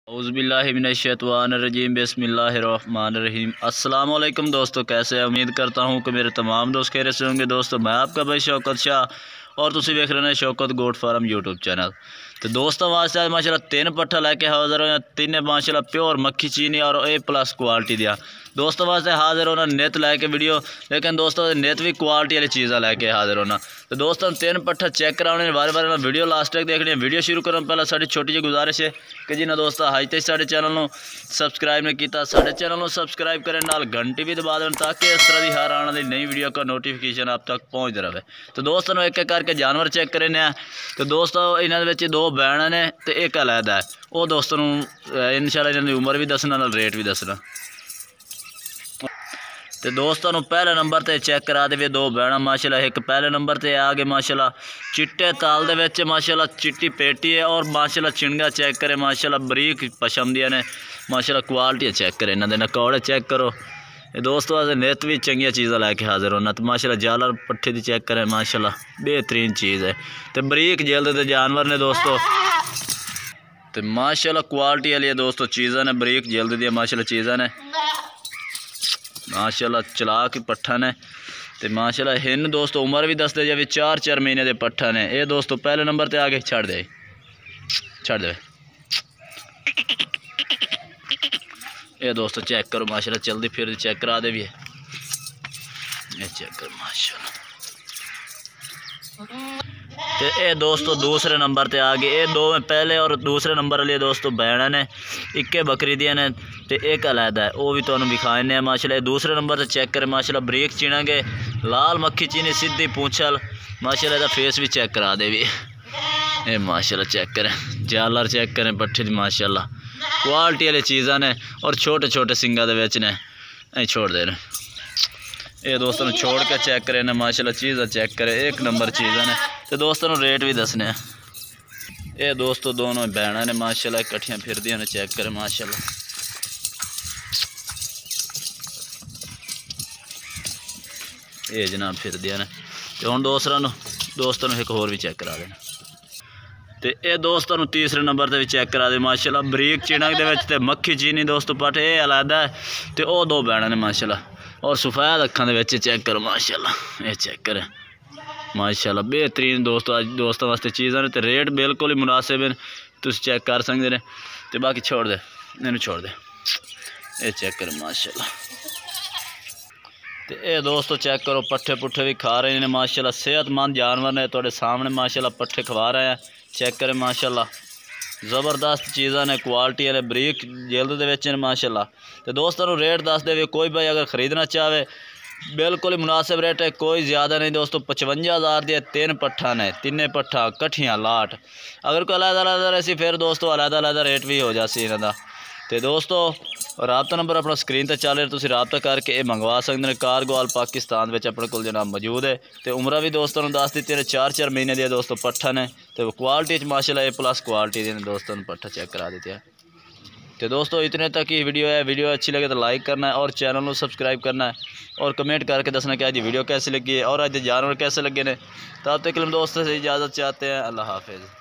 औज़ुबिल्लाहिमिनश्शैतानिर्रजीम बिस्मिल्लाहिर्रहमानिर्रहीम। अस्सलाम वालेकुम दोस्तों, कैसे हैं? उम्मीद करता हूँ कि मेरे तमाम दोस्त खैरियत से होंगे। दोस्तों मैं आपका भाई शौकत शाह और तुसी वेख रहे हैं Shaukat goat farm YouTube channel. तो दोस्तों वास्ते आज माशाल्लाह 3 पट्ठा लैके हाजिर हो, 3 माशाल्लाह प्योर मक्खी चीनी और A+ क्वालिटी दिया दोस्तों वास्ते हाजिर होना नेत लैके वीडियो, लेकिन दोस्तों नेत भी क्वालिटी वाली चीज़ा लैके हाजिर होना। तो दोस्तों 3 पट्ठा चेक कराने बार बार वीडियो लास्ट तक देखनी है। वीडियो शुरू करने पहले साड़ी छोटी जी गुजारिश है कि जिन्हें दोस्तों हज तक साढ़े चैनल को सबसक्राइब नहीं किया साढ़े चैनल को सबसक्राइब करें, नाल घंटी भी दबा दें ताकि इस तरह की हर आने वाली नई वीडियो का नोटिफिकेशन आप तक पहुँचता रहे। तो दोस्तों एक एक करके जानवर चेक करें। तो दोस्तों इन्होंने 2 बैण ने तो एक अलहदा है, वो दोस्तों इंशाल्लाह इन्होंने उम्र भी दसना नाल रेट भी दसना। तो दोस्तों पहले नंबर ते चेक करा देवे 2 बैणा माशाल्लाह। एक पहले नंबर ते आ गए माशाल्लाह चिट्टे ताल दे विच माशाल्लाह चिट्टी पेटी है और माशाल्लाह चिंगा चेक करे माशाल्लाह बरीक पशम दियां ने माशाल्लाह। क्वालिटी चेक करे, इन्हां दे नकौड़े चेक करो। ये दोस्तों नेत भी चंगिया चीज़ा लैके हाजिर होना। तो माशाल्लाह जालर पट्ठे दी चेक करें माशाल्लाह बेहतरीन चीज़ है। तो बरीक जल्द दे जानवर ने दोस्तों, तो माशाल्लाह क्वालिटी वाली है दोस्तों चीज़ा ने, बरीक जल्द दी माशाल्लाह चीज़ा ने माशाल्लाह चला के पट्ठा ने। तो माशाल्लाह हिन दोस्तों उम्र भी दसते जाए 4 महीने के पट्ठा ने। ये दोस्तों पहले नंबर ते आगे छड़ दे ये दोस्तों चेक करो माशाल्लाह चलती फिर चेक करा दे भी है। ये चेक करो माशाल्लाह। तो ये दोस्तों दूसरे नंबर ते आ गए। ये 2 में पहले और दूसरे नंबर वाले दोस्तों बैणा ने इक्के बकरी दिया ने तो एक अलहदा है, वो भी तुहानू दिखाने हैं माशाल्लाह। दूसरे नंबर ते चेक करें माशाल्लाह बरीक चिनांगे लाल मक्खी चीनी सीधी पूंछल माशाल्लाह। इसका फेस भी चेक करा दे भी ये माशाल्लाह चेक करें, जालर चेक करें पट्ठे दी माशाल्लाह क्वालिटी वाली चीज़ा ने और छोटे छोटे सिंगा दे विच ने छोड़ दे रहे। ये दोस्तों छोड़ के चेक करें ना माशाल्लाह चीज़ा चेक करें एक नंबर चीज़ा ने। तो दोस्तों रेट भी दसने हैं। ये दोस्तों दोनों बैणा ने माशाल्लाह इकट्ठियां फिर दियां ने चेक करें माशाल्लाह। ये जनाब फिर दिया ने। तो हम दोस्तों एक होर भी चेक करा देना। तो ये दोस्तों तीसरे नंबर ते भी चेक करा दे माशाल्लाह बरीक चिणक दे विच ते मक्खी चीनी दोस्तों पट ये अलहदा है। तो वो 2 बैणा ने माशाल्लाह और सफ़ेद अखां दे विच चेक करो माशाल्लाह। ये चेक करें माशाल्लाह बेहतरीन दोस्तों अज दोस्तों वास्ते चीज़ां ने। तो रेट बिल्कुल ही मुनासिब है, तुम चेक कर सकते हैं। तो बाकी छोड़ दे इन्हूं छोड़ दे। ये चेक करो माशाल्लाह। तो ये दोस्तों चेक करो पट्ठे पुट्ठे भी खा रहे हैं माशाल्लाह। सेहतमंद जानवर ने थोड़े सामने माशाल्लाह पट्ठे खवा रहे हैं। चेक करें माशाल्लाह ज़बरदस्त चीज़ां ने क्वालिटी वाले बरीक जल्द दे विच माशाल्लाह। तो दोस्तों रेट दस दे कोई भाई अगर ख़रीदना चाहे बिल्कुल ही मुनासिब रेट है, कोई ज़्यादा नहीं दोस्तों। 55,000 दिए 3 पट्ठा ने, 3 पट्ठा कट्ठियाँ लाट। अगर कोई अलग रहसी फिर दोस्तों अलग रेट भी हो जासी इन्हां दा। तो दोस्तों राबता नंबर अपना स्क्रीन पर चल रहा, तुसीं राबता करके ये मंगवा सकते हैं। कारगोवाल पाकिस्तान में अपने को जनाब मौजूद है। तो उम्र भी दोस्तों ने दस दी ने 4 महीने दिया दोस्तों पट्ठा ने। तो क्वालिटी माशाल्लाह A+ क्वालिटी दी दोस्तों ने पट्ठा चेक करा देते हैं। तो दोस्तों इतने तक ही वीडियो है। वीडियो अच्छी लगे तो लाइक करना है और चैनल को सब्सक्राइब करना है और कमेंट करके दसना कि आज वीडियो कैसी लगी है और आज जानवर कैसे लगे ने। तब तक दोस्तों से इजाज़त चाहते हैं। अल्लाह हाफिज़।